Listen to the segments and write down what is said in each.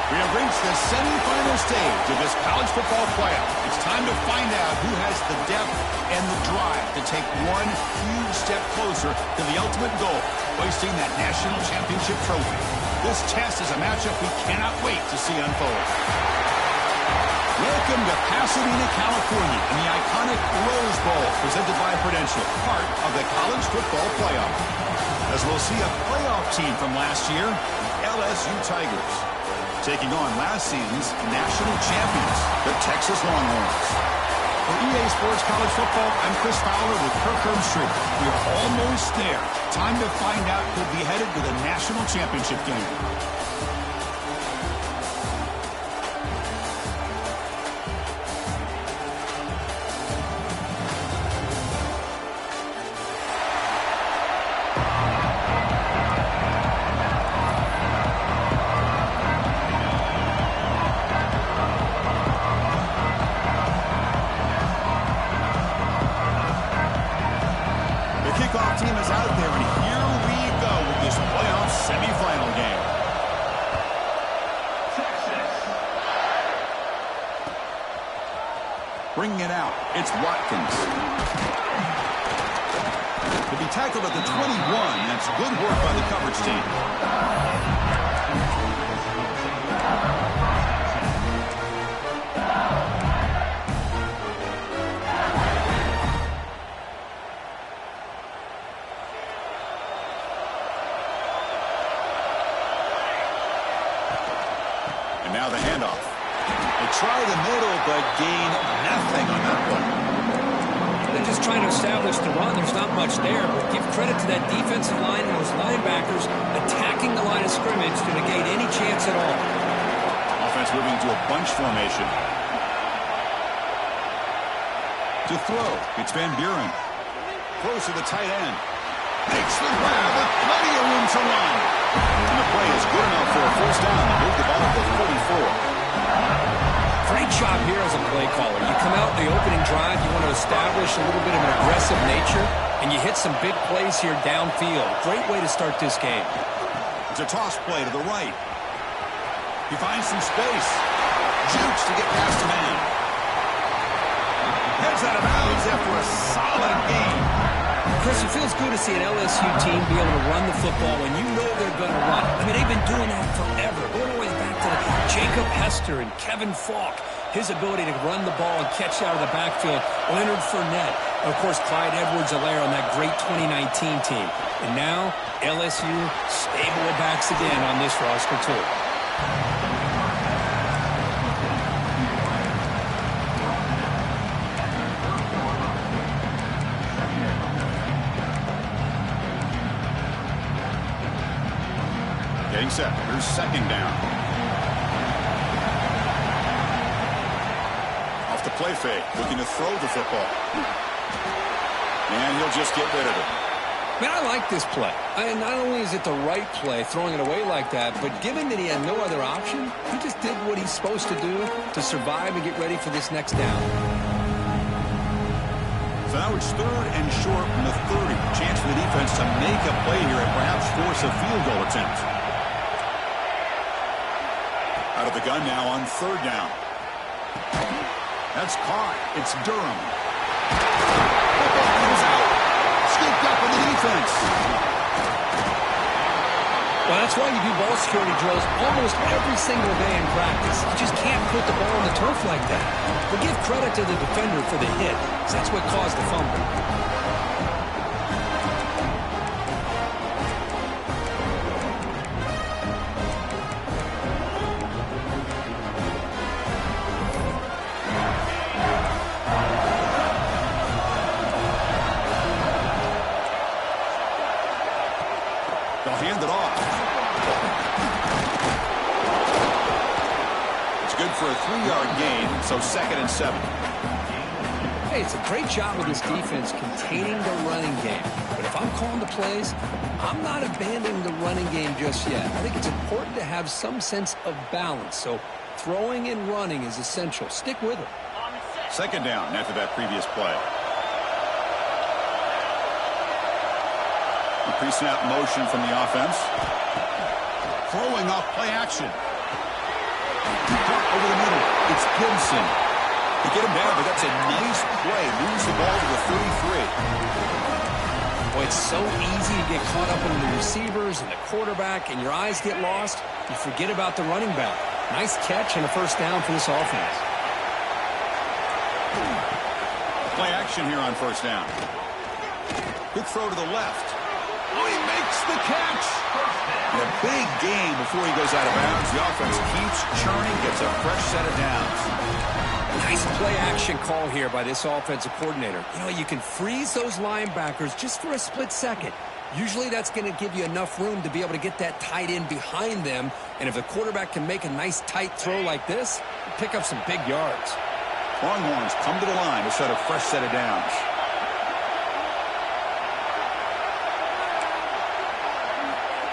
We have reached the semifinal stage of this college football playoff. It's time to find out who has the depth and the drive to take one huge step closer to the ultimate goal, hoisting that national championship trophy. This test is a matchup we cannot wait to see unfold. Welcome to Pasadena, California, and the iconic Rose Bowl, presented by Prudential, part of the college football playoff. As we'll see a playoff team from last year, the LSU Tigers, taking on last season's national champions, the Texas Longhorns. For EA Sports College Football, I'm Chris Fowler with Kirk Herbstreit. We're almost there. Time to find out who'll be headed to the national championship game. Kickoff team is out there, and here we go with this playoff semifinal game. Bringing it out, it's Watkins. To be tackled at the 21, that's good work by the coverage team. And now the handoff. They try the middle, but gain nothing on that one. They're just trying to establish the run. There's not much there, but give credit to that defensive line and those linebackers attacking the line of scrimmage to negate any chance at all. Offense moving to a bunch formation. To throw, it's Van Buren. Close to the tight end. Makes the grab with plenty of room to run. And the play is good enough for a first down to move the ball to 44. Great job here as a play caller. You come out in the opening drive, you want to establish a little bit of an aggressive nature, and you hit some big plays here downfield. Great way to start this game. It's a toss play to the right. He finds some space. Jukes to get past a man. Heads out of bounds after a solid game. Chris, it feels good to see an LSU team be able to run the football when you know they're going to run. I mean, they've been doing that forever. Going all the way back to Jacob Hester and Kevin Falk. His ability to run the ball and catch out of the backfield. Leonard Fournette. And, of course, Clyde Edwards-Helaire on that great 2019 team. And now, LSU stable of backs again on this roster, too. Getting set. Here's second down. Off the play fake. Looking to throw the football. And he'll just get rid of it. Man, I like this play. Not only is it the right play, throwing it away like that, but given that he had no other option, he just did what he's supposed to do to survive and get ready for this next down. So now it's 3rd and short from the 30. Chance for the defense to make a play here and perhaps force a field goal attempt. Out of the gun now on 3rd down. That's caught. It's Durham. Football comes out. Scooped up in the defense. Well, that's why you do ball security drills almost every single day in practice. You just can't put the ball on the turf like that. But give credit to the defender for the hit, because that's what caused the fumble. They'll hand it off. It's good for a 3-yard gain, so 2nd and 7. Hey, it's a great job of this defense containing the running game. But if I'm calling the plays, I'm not abandoning the running game just yet. I think it's important to have some sense of balance. So throwing and running is essential. Stick with it. 2nd down after that previous play. Pre-snap motion from the offense. Throwing off play action. Over the middle. It's Gibson. They get him down, but that's a nice play. Moves the ball to the 33. Boy, it's so easy to get caught up in the receivers and the quarterback, and your eyes get lost. You forget about the running back. Nice catch and a 1st down for this offense. Play action here on 1st down. Quick throw to the left. Oh, he makes the catch. And a big gain before he goes out of bounds. The offense keeps churning, gets a fresh set of downs. Nice play action call here by this offensive coordinator. You know, you can freeze those linebackers just for a split second. Usually that's going to give you enough room to be able to get that tight end behind them. And if the quarterback can make a nice tight throw like this, pick up some big yards. Longhorns come to the line to set a fresh set of downs.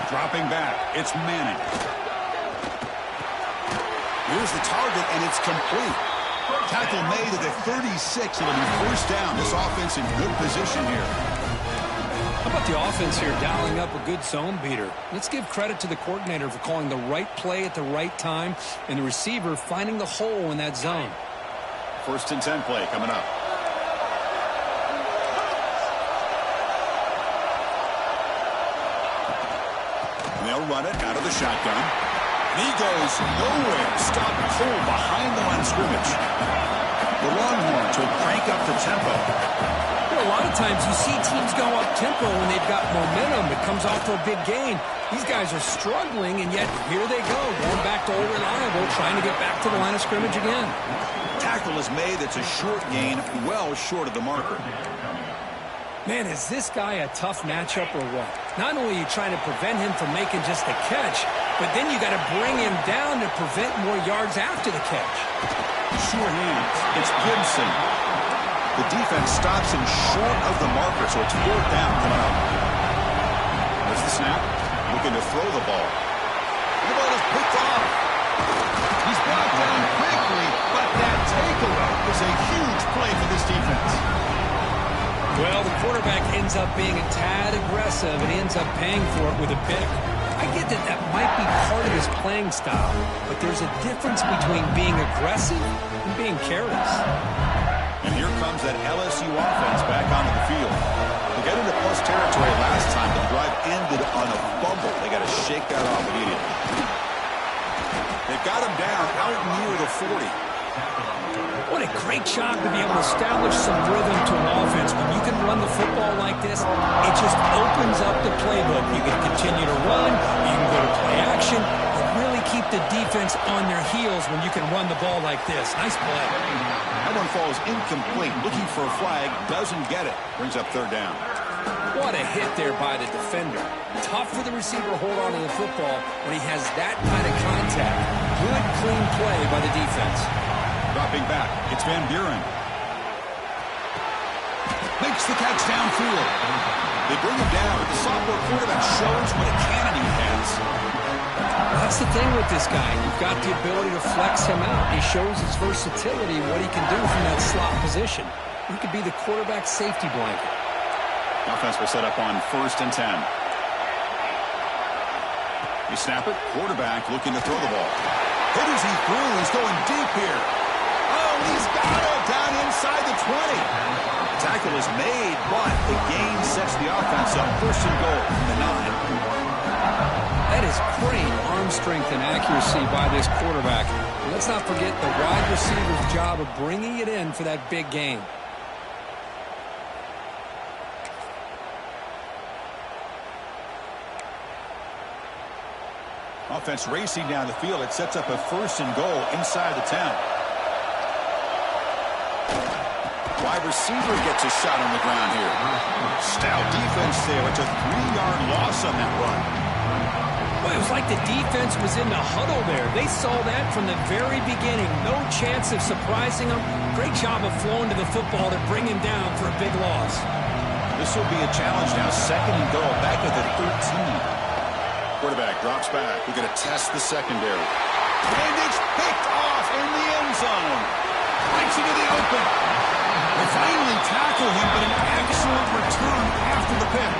Dropping back, it's Manning. Here's the target, and it's complete. Tackle made at the 36. It'll be 1st down. This offense in good position here. How about the offense here dialing up a good zone beater? Let's give credit to the coordinator for calling the right play at the right time and the receiver finding the hole in that zone. 1st and 10 play coming up. They'll run it out of the shotgun. And he goes nowhere. Stopped cold behind the line of scrimmage. The Longhorns will crank up the tempo. You know, a lot of times you see teams go up tempo when they've got momentum. It comes off for a big gain. These guys are struggling, and yet here they go, going back to old reliable, trying to get back to the line of scrimmage again. Tackle is made. That's a short gain, well short of the marker. Man, is this guy a tough matchup or what? Not only are you trying to prevent him from making just a catch, but then you got to bring him down to prevent more yards after the catch. Sure hands. It's Gibson. The defense stops him short of the marker, so it's 4th down coming up. There's the snap. Looking to throw the ball. The ball is picked off. He's brought down quickly, but that takeaway is a huge play for this defense. Well, the quarterback ends up being a tad aggressive, and he ends up paying for it with a pick. I get that that might be part of his playing style, but there's a difference between being aggressive and being careless. And here comes that LSU offense back onto the field. They got into plus territory last time, but the drive ended on a fumble. They got to shake that off immediately. They've got him down out near the 40. What a great job to be able to establish some rhythm to an offense. When you can run the football like this, it just opens up the playbook. You can continue to run, you can go to play action, and really keep the defense on their heels when you can run the ball like this. Nice play. That one falls incomplete. Looking for a flag, doesn't get it. Brings up 3rd down. What a hit there by the defender. Tough for the receiver to hold on to the football when he has that kind of contact. Good, clean play by the defense. Dropping back, it's Van Buren. Makes the catch downfield. They bring him down, but the sophomore quarterback shows what a cannon he has. That's the thing with this guy. You've got the ability to flex him out. He shows his versatility, what he can do from that slot position. He could be the quarterback safety blanket. Offense will set up on 1st and 10. You snap it. Quarterback looking to throw the ball. Who does he throw? He's going deep here. Oh, he's got it down inside the 20. Tackle is made, but the gain sets the offense up. 1st and goal from the 9. That is great arm strength and accuracy by this quarterback. And let's not forget the wide receiver's job of bringing it in for that big gain. Offense racing down the field. It sets up a 1st and goal inside the 10. Wide receiver gets a shot on the ground here. Stout defense there. It's a 3-yard loss on that run. Well, it was like the defense was in the huddle there. They saw that from the very beginning. No chance of surprising them. Great job of flowing to the football to bring him down for a big loss. This will be a challenge now. 2nd and goal, back at the 13. Quarterback drops back. We're going to test the secondary. And it's picked off in the end zone. Breaks into the open. They finally tackle him, but an excellent return after the pick.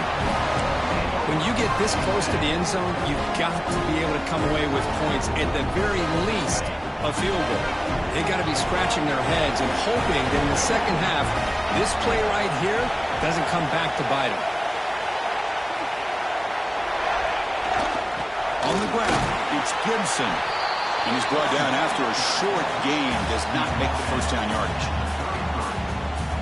When you get this close to the end zone, you've got to be able to come away with points, at the very least, a field goal. They've got to be scratching their heads and hoping that in the second half, this play right here doesn't come back to bite them. On the ground, it's Gibson. And he's brought down after a short gain. Does not make the 1st down yardage.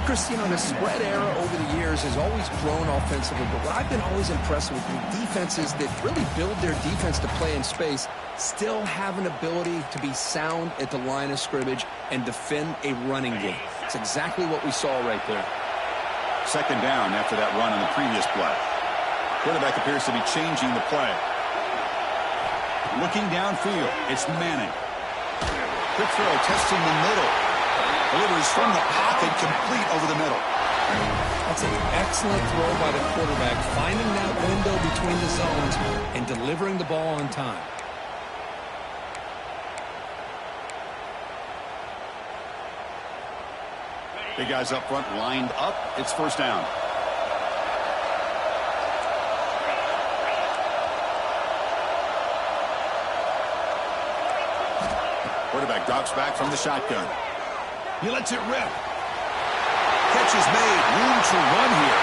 Chris, you know, the spread era over the years has always grown offensively, but what I've been always impressed with defenses that really build their defense to play in space still have an ability to be sound at the line of scrimmage and defend a running game. It's exactly what we saw right there. 2nd down after that run on the previous play. Quarterback appears to be changing the play. Looking downfield, it's Manning. Quick throw, testing the middle. Delivers from the pocket, complete over the middle. That's an excellent throw by the quarterback, finding that window between the zones and delivering the ball on time. Big guys up front lined up. It's 1st down. Quarterback drops back from the shotgun. He lets it rip. Catch is made. Room to run here.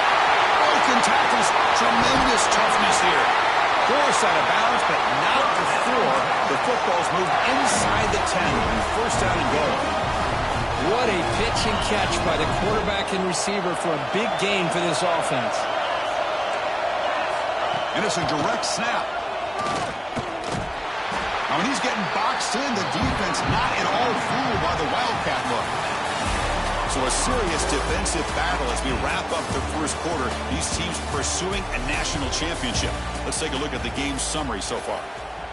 Broken tackles. Tremendous toughness here. Forced out of bounds, but not before the football's moved inside the 10. And 1st down and goal. What a pitch and catch by the quarterback and receiver for a big gain for this offense. And it's a direct snap. Now, when he's getting boxed in, the defense not at all fooled by the Wildcat look. So a serious defensive battle as we wrap up the 1st quarter. These teams pursuing a national championship. Let's take a look at the game summary so far.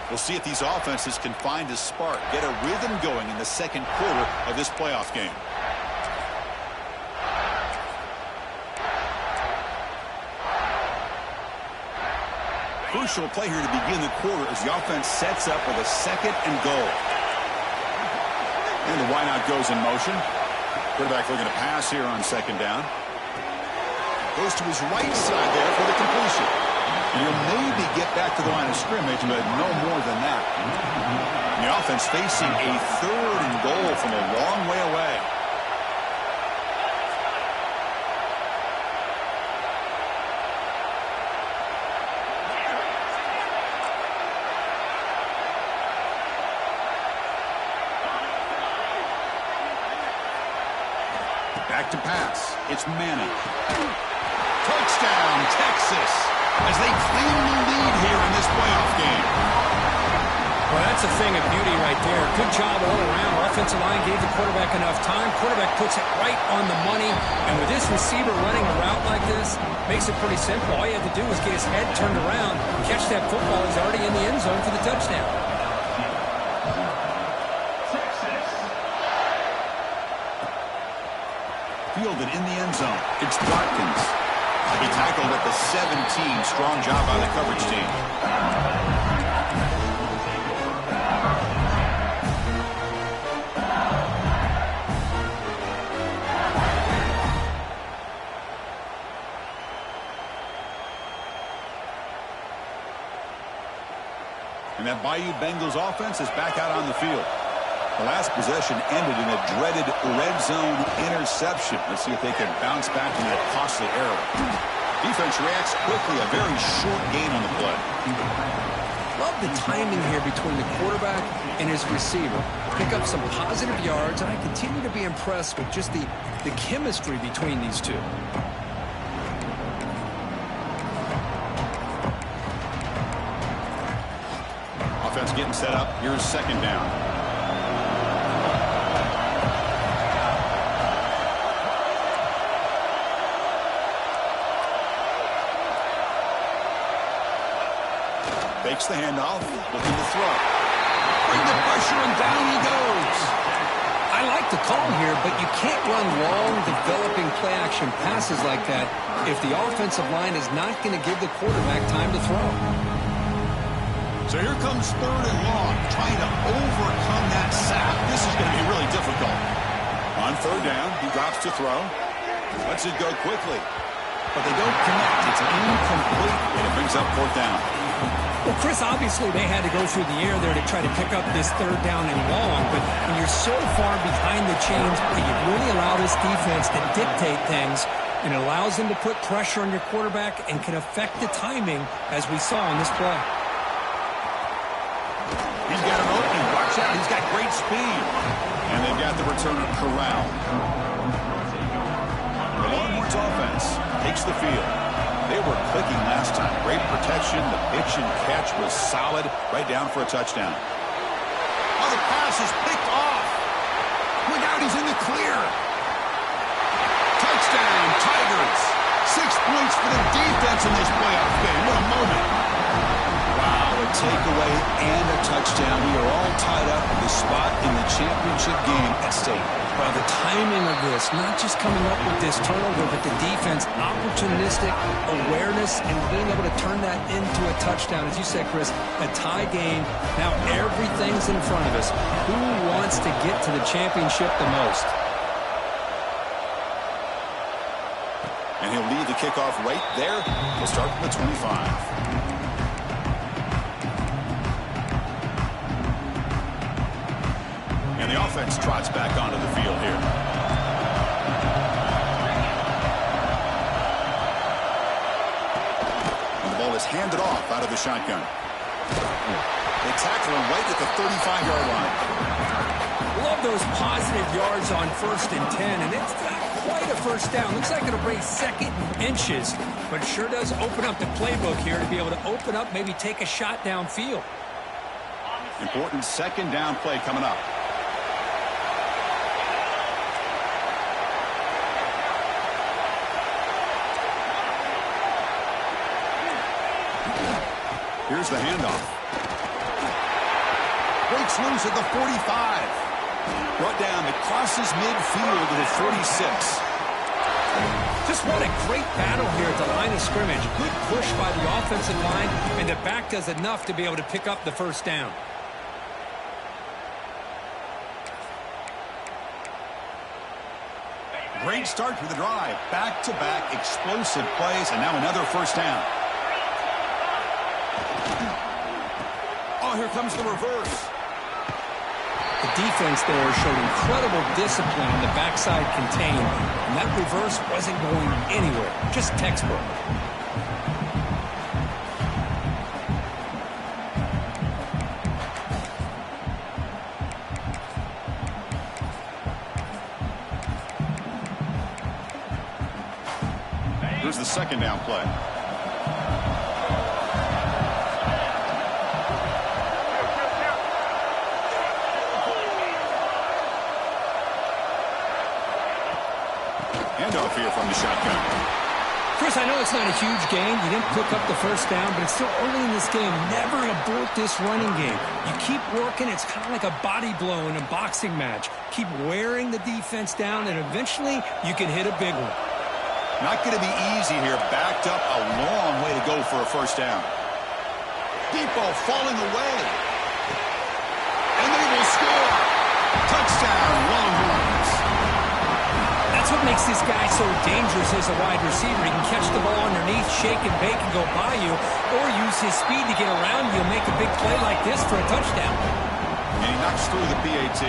We'll see if these offenses can find a spark, get a rhythm going in the 2nd quarter of this playoff game. Crucial play here to begin the quarter as the offense sets up with a 2nd and goal. And the wideout goes in motion. Quarterback looking to pass here on 2nd down. Goes to his right side there for the completion. And he'll maybe get back to the line of scrimmage, but no more than that. And the offense facing a 3rd and goal from a long way away. Back to pass. It's Manning. Touchdown, Texas, as they claim the lead here in this playoff game. Well, that's a thing of beauty right there. Good job all around. Offensive line gave the quarterback enough time. Quarterback puts it right on the money. And with this receiver running a route like this, makes it pretty simple. All you have to do is get his head turned around, catch that football. He's already in the end zone for the touchdown. Fielded in the end zone. It's Watkins. He tackled at the 17. Strong job by the coverage team. And that Bayou Bengals offense is back out on the field. The last possession ended in a dreaded red zone interception. Let's see if they can bounce back from that costly error. Defense reacts quickly. A very short gain on the play. Love the timing here between the quarterback and his receiver. Pick up some positive yards, and I continue to be impressed with just the chemistry between these two. Offense getting set up. Here's second down. Fakes the handoff, looking to throw. Bring the pressure, and down he goes. I like the call here, but you can't run long, developing play-action passes like that if the offensive line is not going to give the quarterback time to throw. So here comes third and long, trying to overcome that sack. This is going to be really difficult. On third down, he drops to throw. Lets it go quickly. But they don't connect. It's incomplete, and it brings up fourth down. Well, Chris, obviously they had to go through the air there to try to pick up this third down and long, but when you're so far behind the chains, you really allow this defense to dictate things, and it allows them to put pressure on your quarterback and can affect the timing, as we saw in this play. He's got an opening. Watch out. He's got great speed. And they've got the returner corralled. The Longhorns offense takes the field. They were clicking last time. Great protection. The pitch and catch was solid. Right down for a touchdown. Oh, the pass is picked off. Look out. He's in the clear. Touchdown, Tigers. 6 points for the defense in this playoff game. What a moment. Wow, a takeaway and a touchdown. We are all tied up with a spot in the championship game at stake. Well, the timing of this, not just coming up with this turnover, but the defense, opportunistic awareness, and being able to turn that into a touchdown. As you said, Chris, a tie game. Now everything's in front of us. Who wants to get to the championship the most? And he'll lead the kickoff right there. He'll start from the 25. And the offense trots back onto the field here. And the ball is handed off out of the shotgun. They tackle him right at the 35-yard line. Love those positive yards on 1st and 10, and it's not quite a first down. Looks like it'll bring second inches, but it sure does open up the playbook here to be able to open up, maybe take a shot downfield. Important second down play coming up. Here's the handoff. Breaks loose at the 45. Brought down, it crosses midfield to the 46. Just what a great battle here at the line of scrimmage. Good push by the offensive line, and the back does enough to be able to pick up the first down. Great start to the drive. Back-to-back explosive plays, and now another first down. Oh, here comes the reverse. The defense there showed incredible discipline on the backside contain, and that reverse wasn't going anywhere. Just textbook. Here's the second down play. Handoff here from the shotgun. Chris, I know it's not a huge gain. You didn't pick up the first down, but it's still early in this game. Never abort this running game. You keep working. It's kind of like a body blow in a boxing match. Keep wearing the defense down, and eventually you can hit a big one. Not going to be easy here. Backed up a long way to go for a first down. Deep ball falling away. And they will score. Touchdown, Longhorns. That's what makes this guy so dangerous as a wide receiver. He can catch the ball underneath, shake and bake and go by you, or use his speed to get around you and make a big play like this for a touchdown. And he knocks through the PAT.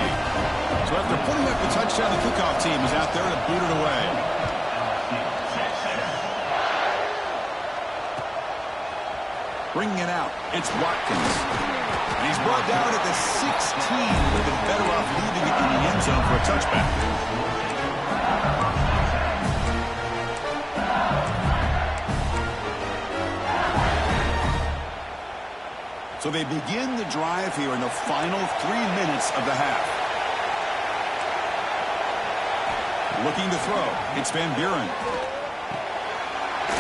So after putting up the touchdown, the kickoff team is out there to boot it away. Bringing it out, it's Watkins. And he's brought down at the 16. Would have been better off leaving it in the end zone for a touchback. So they begin the drive here in the final 3 minutes of the half. Looking to throw, it's Van Buren.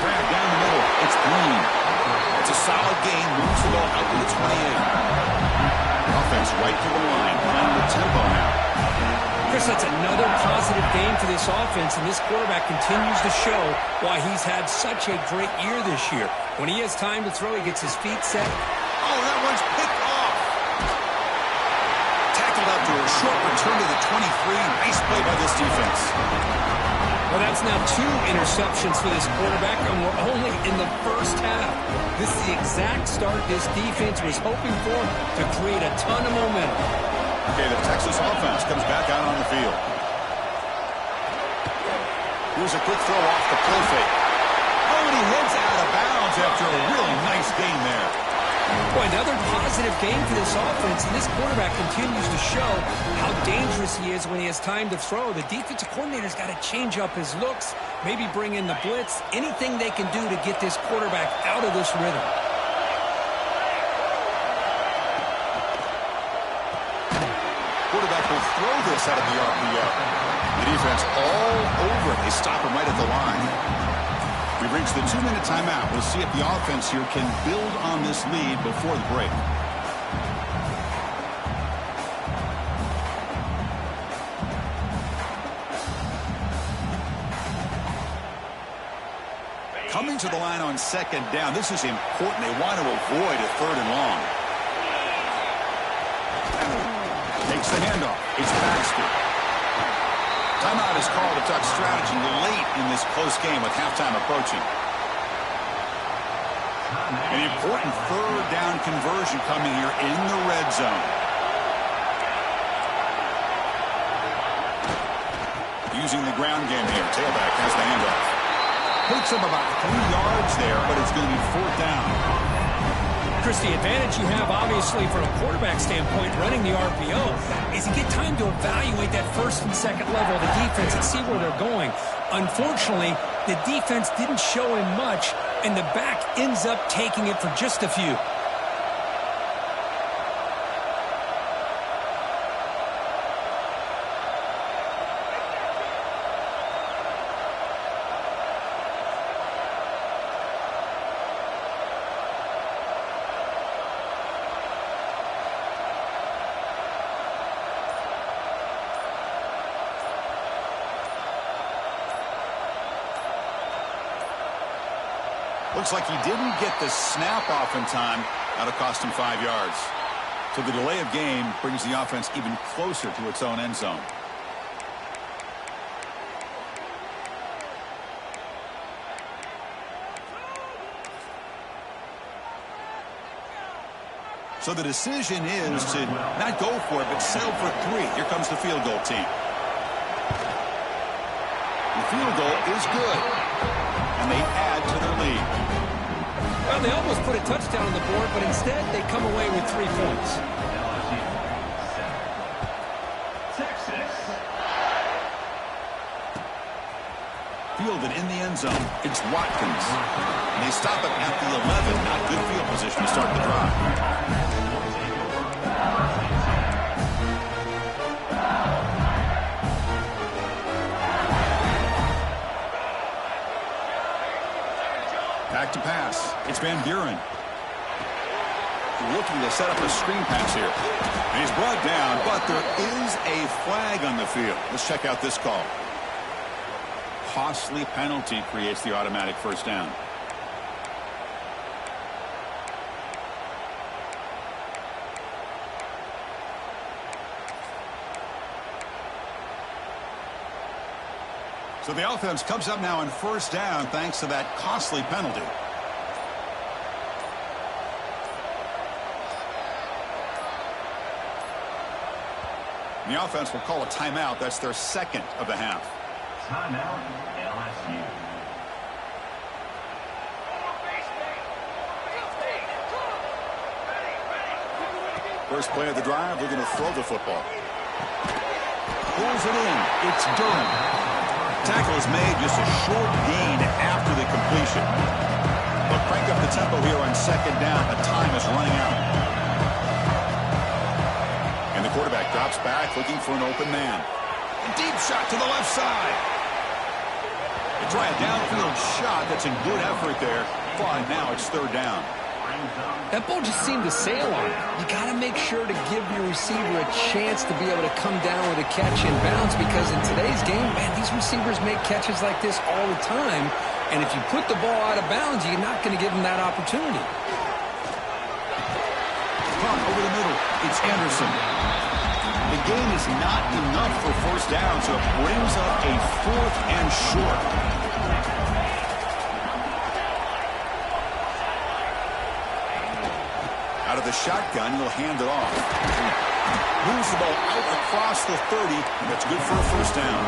Grab down the middle, it's Green. It's a solid gain, moves the ball out to the 28. Offense right to the line, playing with tempo now. Chris, that's another positive game for this offense, and this quarterback continues to show why he's had such a great year this year. When he has time to throw, he gets his feet set. Oh, that one's picked off. Tackled out to a short return to the 23. Nice play by this defense. Well, that's now 2 interceptions for this quarterback, and we're only in the first half. This is the exact start this defense was hoping for to create a ton of momentum. Okay, the Texas offense comes back out on the field. Here's a quick throw off the play fake. Oh, and he heads out of bounds after a really nice gain there. Boy, another positive game for this offense, and this quarterback continues to show how dangerous he is when he has time to throw. The defensive coordinator's got to change up his looks, maybe bring in the blitz, anything they can do to get this quarterback out of this rhythm. Quarterback will throw this out of the RPO. The defense all over it. They stop him right at the line. We've reached the 2-minute timeout. We'll see if the offense here can build on this lead before the break. Coming to the line on second down. This is important. They want to avoid a 3rd and long. Takes the handoff. It's Baxter. Timeout is called to talk strategy late in this close game with halftime approaching. An important 3rd down conversion coming here in the red zone. Using the ground game here. Tailback has the handoff. Picks up about 3 yards there, but it's going to be 4th down. Chris, the advantage you have, obviously, from a quarterback standpoint, running the RPO, is you get time to evaluate that 1st and 2nd level of the defense and see where they're going. Unfortunately, the defense didn't show him much, and the back ends up taking it for just a few. Looks like he didn't get the snap off in time. That'll cost him 5 yards. So the delay of game brings the offense even closer to its own end zone. So the decision is to not go for it, but settle for 3. Here comes the field goal team. The field goal is good, and they add to their lead. Well, they almost put a touchdown on the board, but instead they come away with 3 points. Fielded in the end zone. It's Watkins. And they stop it at the 11. Not good field position to start the drive. Back to pass. It's Van Buren. Looking to set up a screen pass here. And he's brought down, but there is a flag on the field. Let's check out this call. costly penalty creates the automatic first down. So the offense comes up now on first down thanks to that costly penalty. And the offense will call a timeout. That's their second of the half. Timeout, LSU. First play of the drive, they're going to throw the football. Pulls it in. It's Durham. Tackle is made, just a short gain after the completion. They'll crank up the tempo here on second down. The time is running out. And the quarterback drops back, looking for an open man. A deep shot to the left side. They try a downfield shot. That's a good effort there. But now it's third down. That ball just seemed to sail on it. You got to make sure to give your receiver a chance to be able to come down with a catch in bounds, because in today's game, man, these receivers make catches like this all the time. And if you put the ball out of bounds, you're not going to give them that opportunity. Punt over the middle. It's Anderson. The game is not enough for first down, so it brings up a fourth and short. Out of the shotgun, he'll hand it off. Moves the ball out across the 30, and that's good for a first down.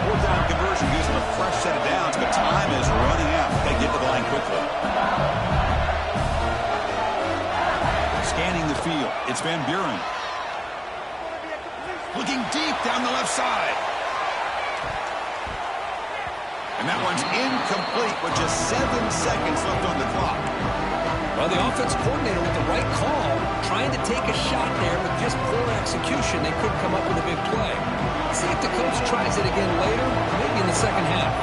Fourth down conversion gives him a fresh set of downs, but time is running out. They get to the line quickly. Scanning the field, it's Van Buren. Looking deep down the left side. And that one's incomplete with just 7 seconds left on the clock. Well, the offense coordinator with the right call, trying to take a shot there with just poor execution. They couldn't come up with a big play. See if the coach tries it again later, maybe in the second half.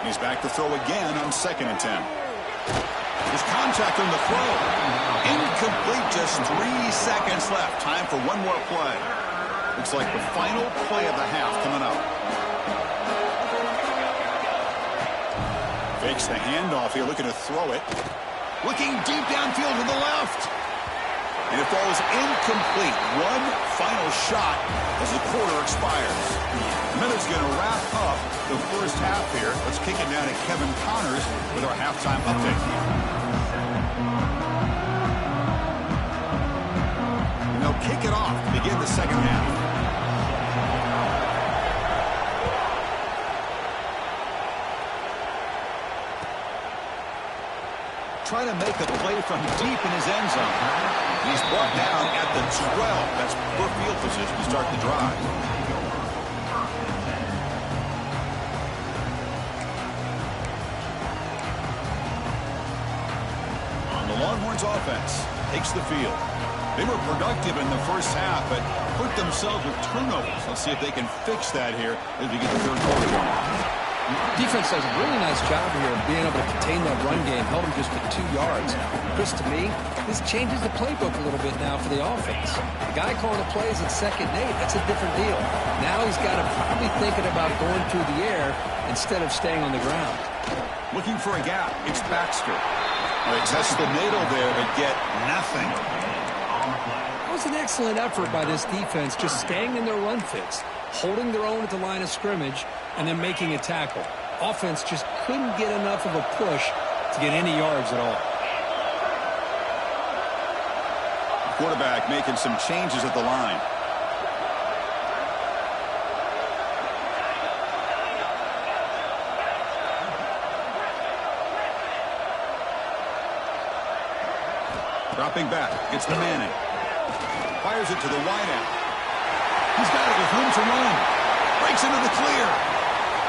He's back to throw again on 2nd and 10. There's contact on the throw. Incomplete, just 3 seconds left. Time for one more play. Looks like the final play of the half coming up. Fakes the handoff here, looking to throw it. Looking deep downfield to the left. And it falls incomplete. One final shot as the quarter expires. Miller's going to wrap up the first half here. Let's kick it down to Kevin Connors with our halftime update. And they'll kick it off to begin the second half. Trying to make a play from deep in his end zone. He's brought down at the 12. That's poor field position to start the drive. On the Longhorns offense, takes the field. They were productive in the first half, but hurt themselves with turnovers. Let's see if they can fix that here as we get the third quarter going. Defense does a really nice job here of being able to contain that run game, held him just to 2 yards. Chris, to me, this changes the playbook a little bit now for the offense. The guy calling the plays at 2nd and 8, that's a different deal. Now he's got to probably thinking about going through the air instead of staying on the ground. Looking for a gap, it's Baxter. They test the middle there, but get nothing. That was an excellent effort by this defense, just staying in their run fits, holding their own at the line of scrimmage, and then making a tackle. Offense just couldn't get enough of a push to get any yards at all. Quarterback making some changes at the line. Dropping back, gets to Manning. Fires it to the wideout. He's got it with room to run. Breaks into the clear.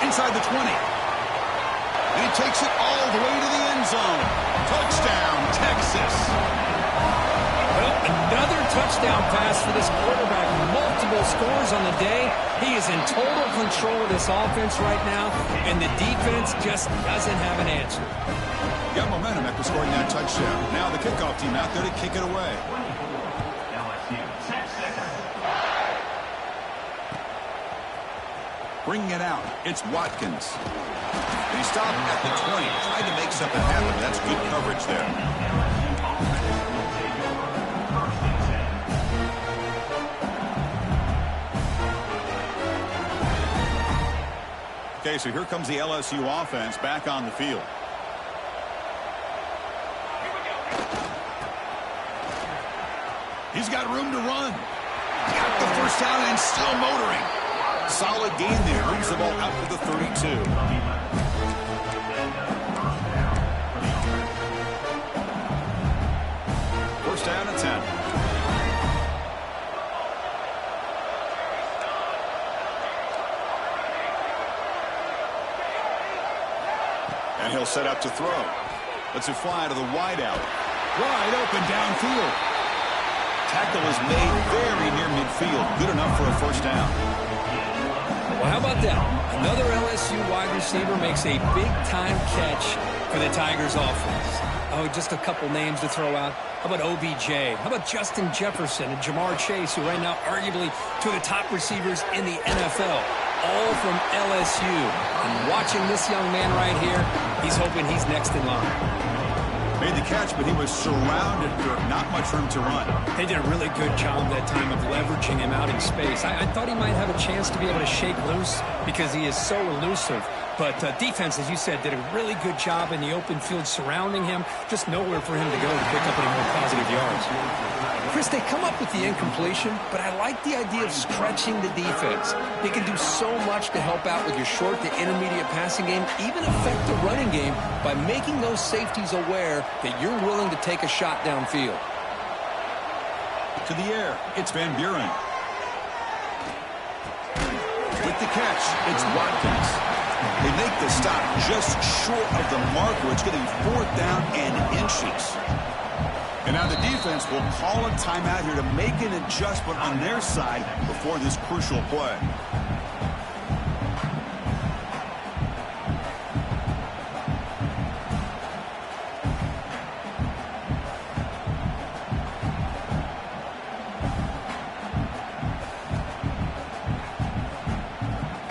Inside the 20. And he takes it all the way to the end zone. Touchdown, Texas. Well, another touchdown pass for this quarterback. Multiple scores on the day. He is in total control of this offense right now, and the defense just doesn't have an answer. Got momentum after scoring that touchdown. Now the kickoff team out there to kick it away. Bringing it out, it's Watkins. And he stopped at the 20, trying to make something happen. That's good coverage there. Okay, so here comes the LSU offense back on the field. He's got room to run. Got the first down and still motoring. Solid gain there. Moves the ball out to the 32. First down and 10. And he'll set up to throw. Lets it fly to the wideout. Wide open downfield. Tackle is made very near midfield. Good enough for a first down. Well, how about that? Another LSU wide receiver makes a big-time catch for the Tigers offense. Oh, just a couple names to throw out. How about OBJ? How about Justin Jefferson and Jamar Chase, who right now arguably two of the top receivers in the NFL, all from LSU. And watching this young man right here, he's hoping he's next in line. Made the catch, but he was surrounded, Kirk. Not much room to run. They did a really good job that time of leveraging him out in space. I thought he might have a chance to be able to shake loose because he is so elusive. But defense, as you said, did a really good job in the open field surrounding him. Just nowhere for him to go to pick up any more positive yards. Chris, they come up with the incompletion, but I like the idea of stretching the defense. They can do so much to help out with your short to intermediate passing game, even affect the running game by making those safeties aware that you're willing to take a shot downfield. To the air, it's Van Buren. With the catch, it's Watkins. They make the stop just short of the marker. It's getting fourth down and inches. And now the defense will call a timeout here to make an adjustment on their side before this crucial play.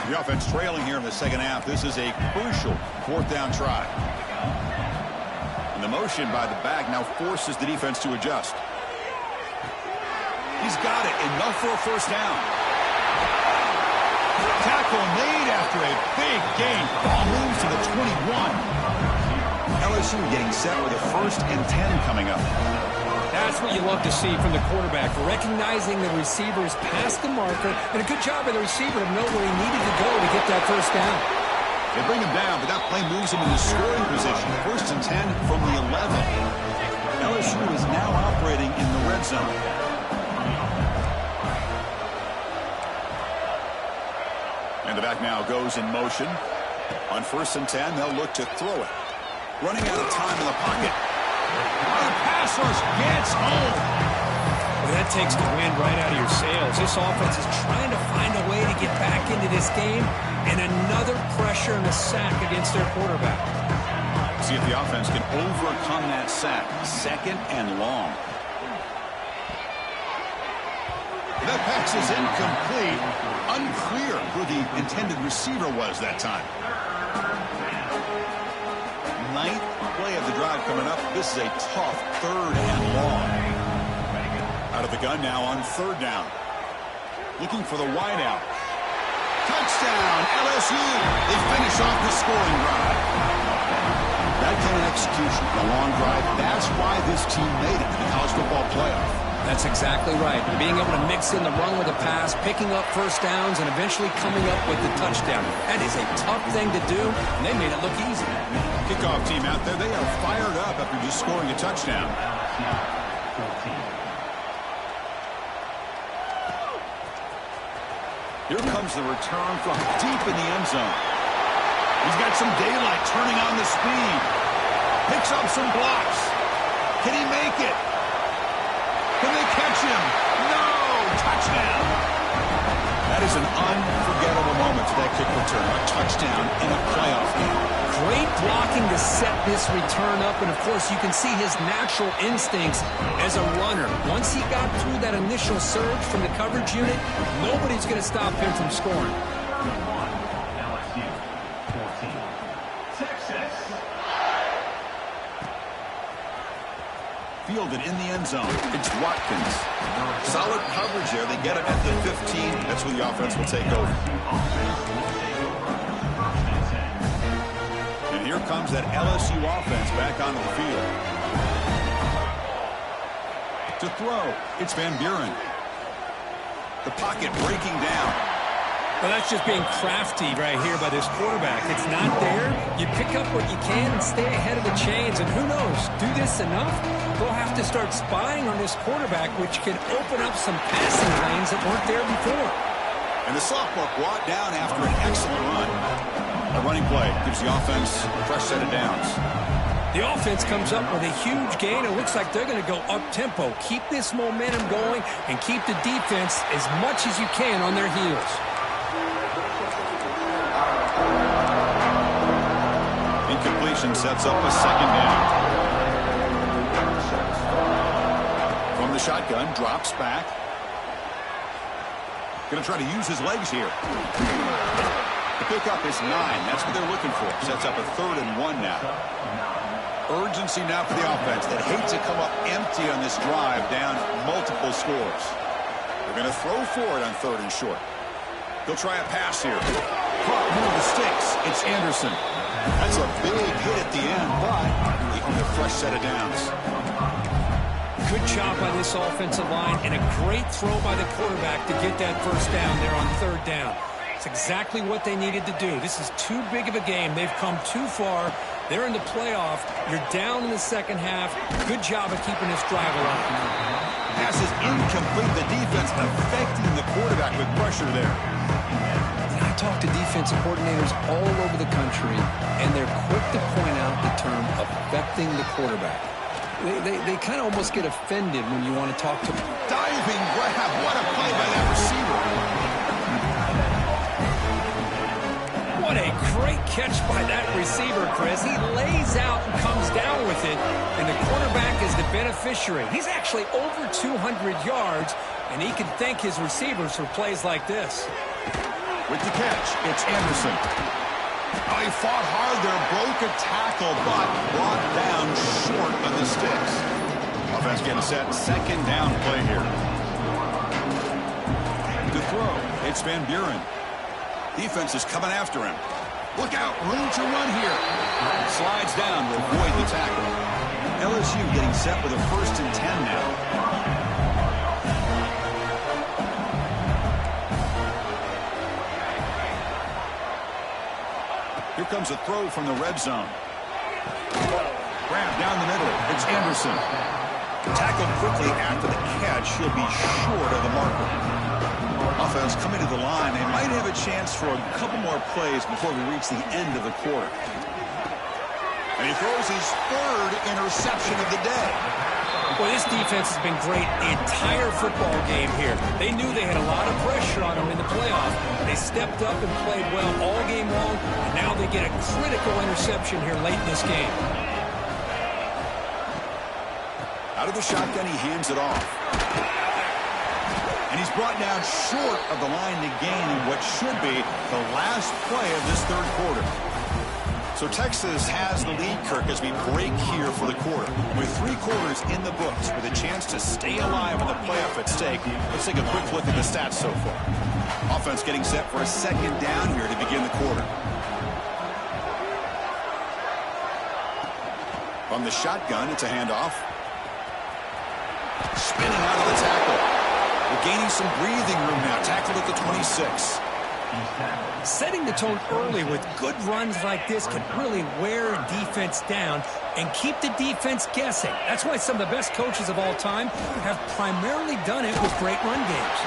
The offense trailing here in the second half. This is a crucial fourth down try. And the motion by the back now forces the defense to adjust. He's got it. Enough for a first down. Tackle made after a big gain. Ball moves to the 21. LSU getting set with a 1st and 10 coming up. That's what you love to see from the quarterback, recognizing the receivers past the marker, and a good job by the receiver to know where he needed to go to get that first down. They bring him down, but that play moves him into scoring position. 1st and 10 from the 11. LSU is now operating in the red zone. And the back now goes in motion. On 1st and 10, they'll look to throw it. Running out of time in the pocket. The pass rush gets home. Well, that takes the wind right out of your sails. This offense is trying to find a way to get back into this game, and another pressure and a sack against their quarterback. See if the offense can overcome that sack. 2nd and long. That pass is incomplete. Unclear who the intended receiver was that time. 9th play of the drive coming up. This is a tough 3rd and long. Out of the gun now on 3rd down. Looking for the wideout. Touchdown, LSU. They finish off the scoring drive. That kind of execution, the long drive, that's why this team made it to the college football playoff. That's exactly right. Being able to mix in the run with the pass, picking up first downs, and eventually coming up with the touchdown. That is a tough thing to do, and they made it look easy. Kickoff team out there, they are fired up after just scoring a touchdown. Here comes the return from deep in the end zone. He's got some daylight turning on the speed. Picks up some blocks. Can he make it? Can they catch him? No! Touchdown! That is an unforgettable moment to that kick return. A touchdown in a playoff game. Great blocking to set this return up, and of course you can see his natural instincts as a runner. Once he got through that initial surge from the coverage unit, nobody's going to stop him from scoring. Fielded in the end zone. It's Watkins. Solid coverage there. They get it at the 15. That's where the offense will take over. And here comes that LSU offense back onto the field. To throw, it's Van Buren. The pocket breaking down. Well, that's just being crafty right here by this quarterback. It's not there. You pick up what you can and stay ahead of the chains. And who knows, do this enough, they'll have to start spying on this quarterback, which can open up some passing lanes that weren't there before. And the sophomore brought down after an excellent run. A running play gives the offense a fresh set of downs. The offense comes up with a huge gain. It looks like they're going to go up-tempo. Keep this momentum going and keep the defense as much as you can on their heels. Incompletion sets up a second down. From the shotgun, drops back. Going to try to use his legs here. The pickup is 9. That's what they're looking for. Sets up a 3rd and 1 now. Urgency now for the offense that hates to come up empty on this drive, down multiple scores. They're going to throw for it on 3rd and short. They'll try a pass here. Caught one of the sticks. It's Anderson. That's a big hit at the end, but they own a fresh set of downs. Good job by this offensive line and a great throw by the quarterback to get that first down there on 3rd down. It's exactly what they needed to do. This is too big of a game. They've come too far. They're in the playoff. You're down in the second half. Good job of keeping this drive alive. Pass is incomplete. The defense affecting the quarterback with pressure there. I talk to defensive coordinators all over the country, and they're quick to point out the term affecting the quarterback. They kind of almost get offended when you want to talk to them. Diving grab. What a play by that receiver. What a great catch by that receiver, Chris. He lays out and comes down with it, and the quarterback is the beneficiary. He's actually over 200 yards, and he can thank his receivers for plays like this. With the catch, it's Anderson. Oh, he fought hard there, broke a tackle, but brought down short on the sticks. Offense getting set, 2nd down play here. To throw, it's Van Buren. Defense is coming after him. Look out, room to run here. Slides down to avoid the tackle. LSU getting set with a 1st and 10 now. Here comes a throw from the red zone. Grab down the middle. It's Anderson. Tackled quickly after the catch. He'll be short of the marker. Offense coming to the line. They might have a chance for a couple more plays before we reach the end of the quarter. And he throws his 3rd interception of the day. Well, this defense has been great the entire football game here. They knew they had a lot of pressure on them in the playoff. They stepped up and played well all game long, and now they get a critical interception here late in this game. Out of the shotgun, he hands it off. And he's brought down short of the line to gain in what should be the last play of this 3rd quarter. So Texas has the lead, Kirk, as we break here for the quarter. With 3 quarters in the books, with a chance to stay alive with the playoff at stake, let's take a quick look at the stats so far. Offense getting set for a 2nd down here to begin the quarter. From the shotgun, it's a handoff. Spinning out of the tackle. We're gaining some breathing room now. Tackled at the 26. Setting the tone early with good runs like this can really wear defense down and keep the defense guessing. That's why some of the best coaches of all time have primarily done it with great run games.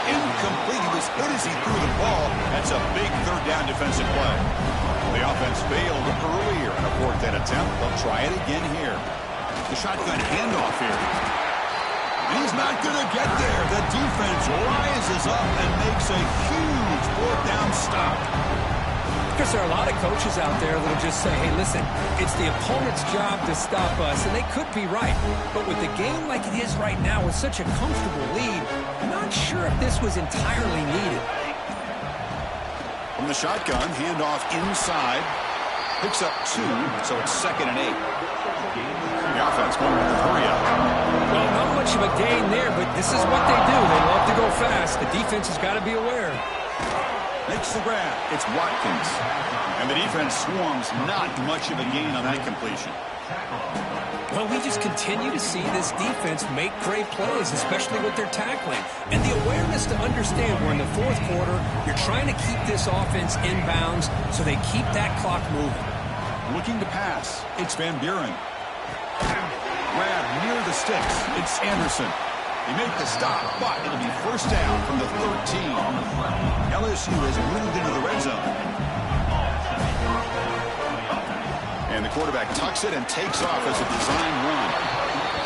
Incomplete. He was hit as he threw the ball. That's a big 3rd down defensive play. The offense failed earlier in a 4th down attempt. They'll try it again here. The shotgun handoff here. He's not going to get there. The defense rises up and makes a huge 4th down stop. Because there are a lot of coaches out there that will just say, hey, listen, it's the opponent's job to stop us, and they could be right. But with the game like it is right now with such a comfortable lead, I'm not sure if this was entirely needed. From the shotgun, handoff inside. Picks up 2, so it's 2nd and 8. The offense going with the hurry up. much of a gain there, but this is what they do. They love to go fast. The defense has got to be aware. Makes the grab. It's Watkins. And the defense swarms. Not much of a gain on that completion. Well, we just continue to see this defense make great plays, especially with their tackling. And the awareness to understand we're in the fourth quarter, you're trying to keep this offense in bounds so they keep that clock moving. Looking to pass. It's Van Buren. Grab near the sticks. It's Anderson. He made the stop, but it'll be first down from the 13. LSU has moved into the red zone. And the quarterback tucks it and takes off as a design run.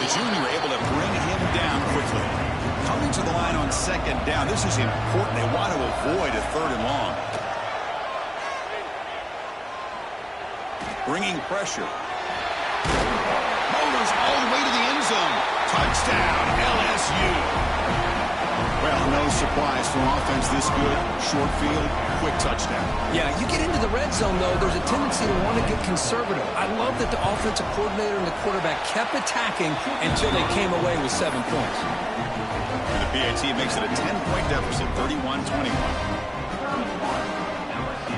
The junior able to bring him down quickly. Coming to the line on second down. This is important. They want to avoid a third and long. Bringing pressure. Motors all the way to the end zone. Touchdown, LSU. Well, no surprise from offense this good. Short field, quick touchdown. Yeah, you get into the red zone, though, there's a tendency to want to get conservative. I love that the offensive coordinator and the quarterback kept attacking until they came away with 7 points. And the PAT makes it a 10-point deficit, 31-21.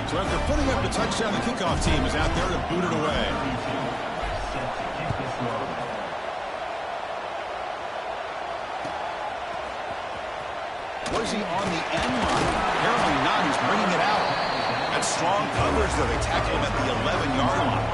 So after putting up the touchdown, the kickoff team is out there to boot it away. Was he on the end line? Apparently not. He's bringing it out. That's strong coverage, though. They tackle him at the 11-yard line.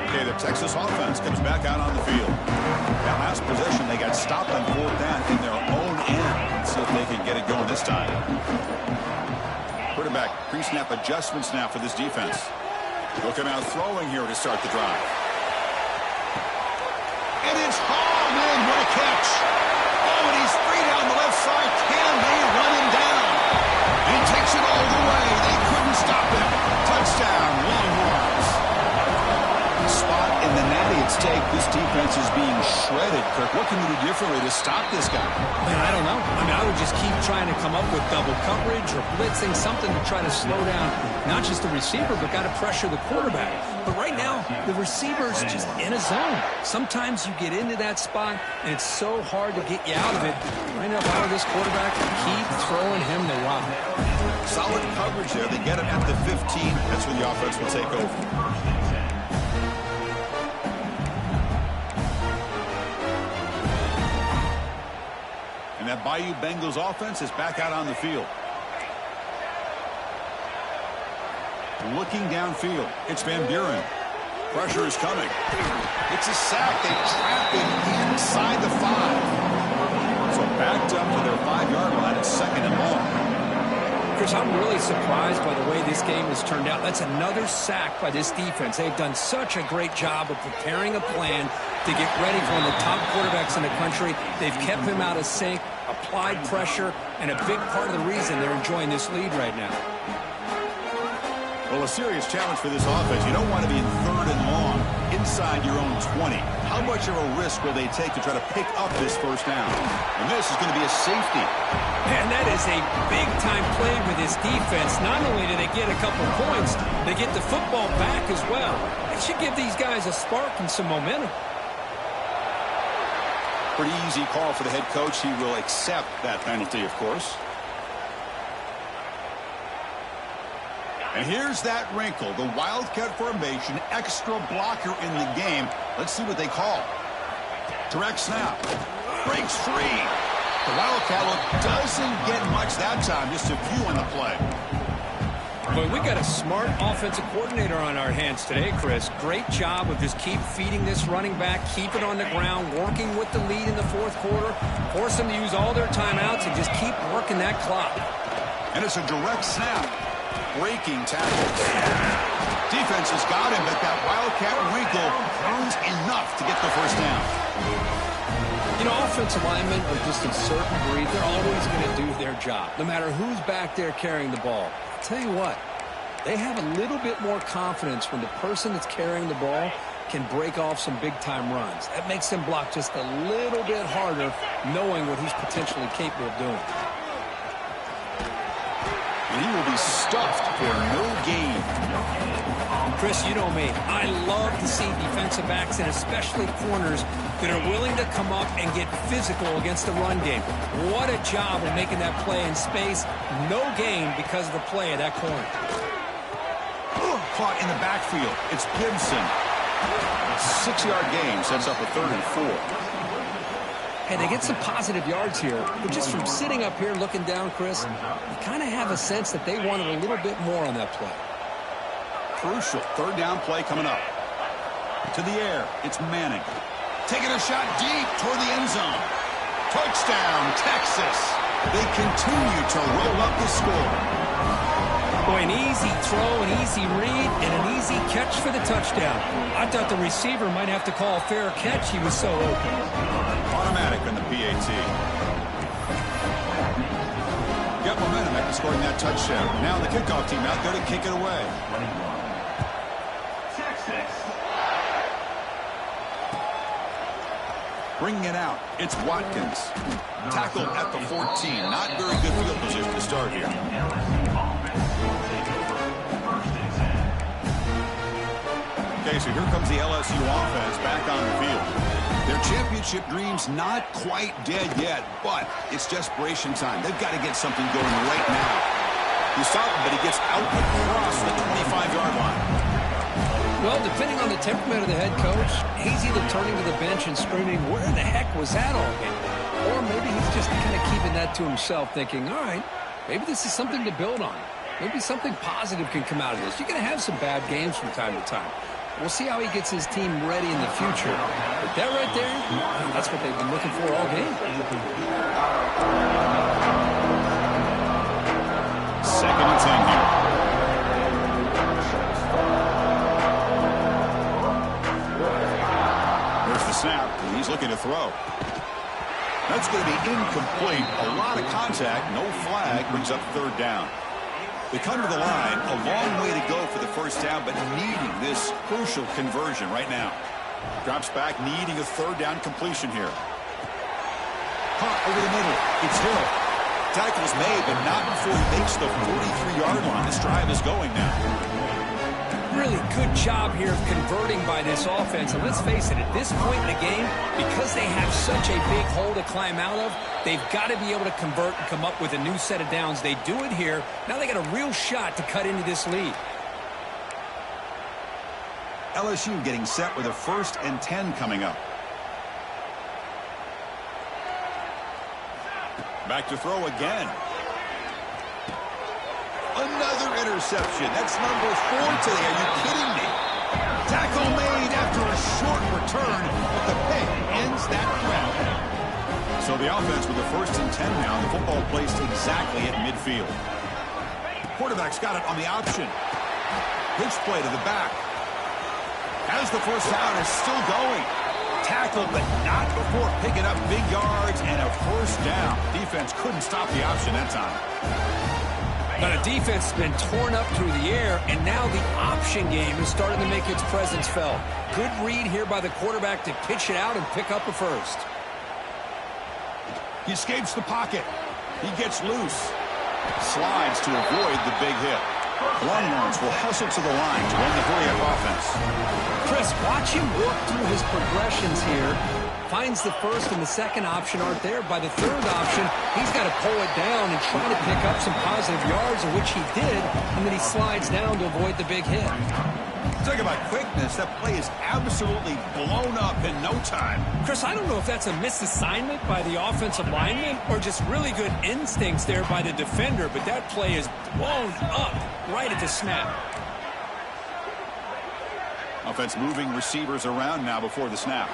Okay, the Texas offense comes back out on the field. That last possession, they got stopped on fourth down in their own end. Let's see if they can get it going this time. Quarterback pre-snap adjustments now for this defense. Looking out throwing here to start the drive. And it's hauled in. What a catch. Oh, and he's free down the left side. Can they run him down? He takes it all the way. They couldn't stop him. Touchdown, Longhorns. Spot in the natty at stake. This defense is being shredded. Kirk, what can you do differently to stop this guy? Man, I don't know. I mean, I would just keep trying to come up with double coverage or blitzing, something to try to slow down not just the receiver, but got to pressure the quarterback. But right now, the receiver's just in a zone. Sometimes you get into that spot, and it's so hard to get you out of it. Right now, if I were this quarterback, keep throwing him the rock. Solid coverage there. They get him at the 15. That's when the offense will take over. And that Bayou Bengals offense is back out on the field. Looking downfield, it's Van Buren. Pressure is coming. It's a sack. They trap him inside the 5. So backed up to their 5-yard line. It's second and long. Chris, I'm really surprised by the way this game has turned out. That's another sack by this defense. They've done such a great job of preparing a plan to get ready for one of the top quarterbacks in the country. They've kept him out of sync, applied pressure, and a big part of the reason they're enjoying this lead right now. Well, a serious challenge for this offense. You don't want to be in third and long inside your own 20. How much of a risk will they take to try to pick up this first down? And this is going to be a safety. And that is a big-time play with this defense. Not only do they get a couple points, they get the football back as well. It should give these guys a spark and some momentum. Pretty easy call for the head coach. He will accept that penalty, of course. And here's that wrinkle, the Wildcat formation, extra blocker in the game. Let's see what they call. Direct snap. Breaks free. The Wildcat look doesn't get much that time, just a few on the play. Boy, we got a smart offensive coordinator on our hands today, Chris. Great job of just keep feeding this running back, keep it on the ground, working with the lead in the fourth quarter, force them to use all their timeouts, and just keep working that clock. And it's a direct snap. Breaking tackles. Defense has got him, but that Wildcat wrinkle earns enough to get the first down. You know, offensive linemen are just a certain breed. They're always going to do their job, no matter who's back there carrying the ball. I'll tell you what, they have a little bit more confidence when the person that's carrying the ball can break off some big-time runs. That makes him block just a little bit harder, knowing what he's potentially capable of doing. And he will be stuffed for no gain. Chris, you know me. I love to see defensive backs and especially corners that are willing to come up and get physical against the run game. What a job of making that play in space. No gain because of the play of that corner. Caught in the backfield. It's Gibson. A 6-yard gain sets up a 3rd and 4. Hey, they get some positive yards here, but just from sitting up here looking down, Chris, you kind of have a sense that they wanted a little bit more on that play. Crucial 3rd down play coming up. To the air, it's Manning. Taking a shot deep toward the end zone. Touchdown, Texas. They continue to roll up the score. Boy, an easy throw, an easy read, and an easy catch for the touchdown. I thought the receiver might have to call a fair catch. He was so open. Automatic on the PAT. Got momentum after scoring that touchdown. Now the kickoff team out there to kick it away. Bringing it out, it's Watkins. Tackle at the 14. Not very good field position to start here. Okay, so here comes the LSU offense back on the field. Their championship dreams not quite dead yet, but it's desperation time. They've got to get something going right now. You saw him, but he gets out across the 25-yard line. Well, depending on the temperament of the head coach, he's either turning to the bench and screaming, where the heck was that all game? Or maybe he's just kind of keeping that to himself, thinking, all right, maybe this is something to build on. Maybe something positive can come out of this. You're going to have some bad games from time to time. We'll see how he gets his team ready in the future. But that right there, that's what they've been looking for all game. 2nd and 10 here. There's the snap. He's looking to throw. That's going to be incomplete. A lot of contact. No flag. Brings up 3rd down. They come to the line, a long way to go for the 1st down, but needing this crucial conversion right now. Drops back, needing a 3rd down completion here. Caught over the middle. It's Hill. Tackle's made, but not before he makes the 43-yard line. This drive is going now. Really good job here of converting by this offense. And let's face it, at this point in the game, because they have such a big hole to climb out of, they've got to be able to convert and come up with a new set of downs. They do it here. Now they got a real shot to cut into this lead. LSU getting set with a 1st and 10 coming up. Back to throw again. Another interception. That's number 4 today. Are you kidding me? Tackle made after a short return, but the pick ends that threat. So the offense with the 1st and 10 now. The football placed exactly at midfield. Quarterback's got it on the option. Pitch play to the back. As the 1st down is still going. Tackle, but not before picking up big yards and a 1st down. Defense couldn't stop the option that time. But a defense has been torn up through the air, and now the option game is starting to make its presence felt. Good read here by the quarterback to pitch it out and pick up a 1st. He escapes the pocket. He gets loose. Slides to avoid the big hit. Longhorns will hustle to the line to run the hurry-up offense. Chris, watch him work through his progressions here. Finds the 1st and the 2nd option aren't there. By the 3rd option, he's got to pull it down and try to pick up some positive yards, of which he did, and then he slides down to avoid the big hit. Talk about quickness. That play is absolutely blown up in no time. Chris, I don't know if that's a misassignment by the offensive lineman or just really good instincts there by the defender, but that play is blown up right at the snap. Offense moving receivers around now before the snap.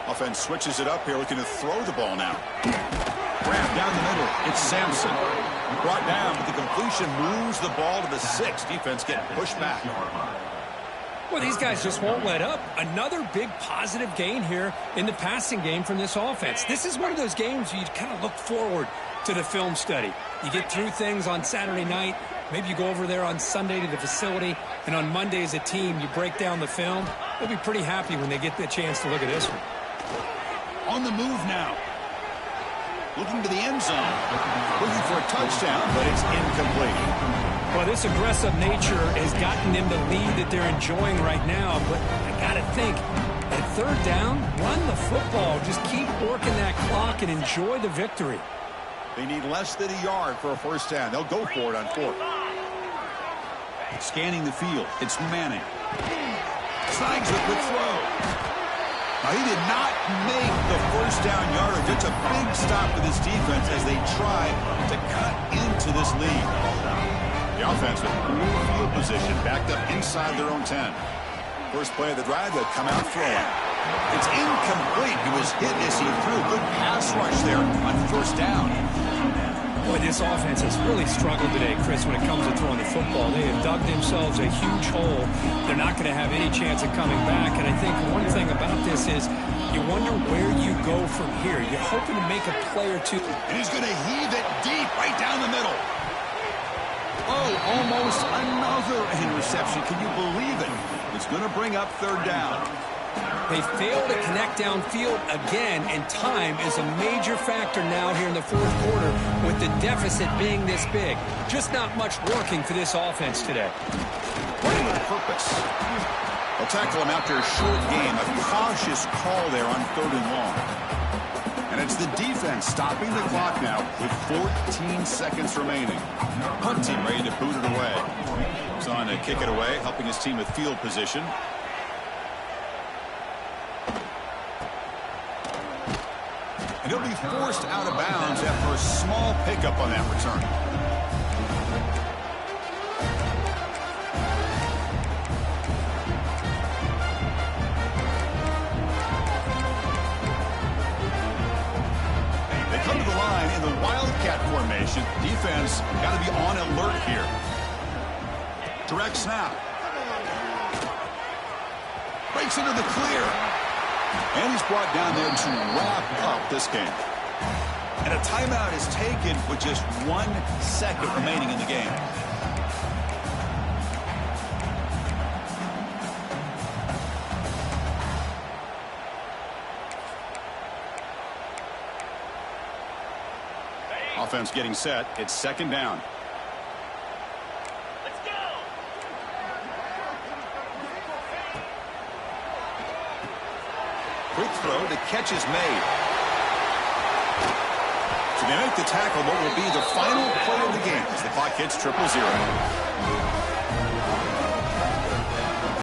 Offense switches it up here, looking to throw the ball now. Grab down the middle. It's Sampson. Brought down, but the completion moves the ball to the 6. Defense getting pushed back. Well, these guys just won't let up. Another big positive gain here in the passing game from this offense. This is one of those games where you kind of look forward to the film study. You get through things on Saturday night, Maybe you go over there on Sunday to the facility, and on Monday as a team, you break down the film. They'll be pretty happy when they get the chance to look at this one. On the move now. Looking to the end zone. Looking for a touchdown, but it's incomplete. Well, this aggressive nature has gotten them the lead that they're enjoying right now. But I got to think, at third down, run the football. Just keep working that clock and enjoy the victory. They need less than a yard for a first down. They'll go for it on fourth. Scanning the field. It's Manning. Snigs a quick throw. Now, he did not make the first down yardage. It's a big stop for this defense as they try to cut into this lead. The offense with poor field position backed up inside their own 10. First play of the drive, they'll come out throwing. It's incomplete. He was hit as he threw. Good pass rush there on first down. Boy, this offense has really struggled today, Chris, when it comes to throwing the football. They have dug themselves a huge hole. They're not going to have any chance of coming back. And I think one thing about this is you wonder where you go from here. You're hoping to make a play or two. And he's going to heave it deep right down the middle. Oh, almost another interception. Can you believe it? It's going to bring up third down. They failed to connect downfield again, and time is a major factor now here in the fourth quarter with the deficit being this big. Just not much working for this offense today. Running with purpose. They'll tackle him after a short game. A cautious call there on third and long. And it's the defense stopping the clock now with 14 seconds remaining. Punt team ready to boot it away. He's on to kick it away, helping his team with field position. And he'll be forced out of bounds after a small pickup on that return. They come to the line in the Wildcat formation. Defense got to be on alert here. Direct snap. Breaks into the clear. And he's brought down there to wrap up this game. And a timeout is taken with just 1 second remaining in the game. Offense getting set. It's second down. Quick throw, the catch is made. So they make the tackle, what will be the final play of the game as the clock hits 0-0.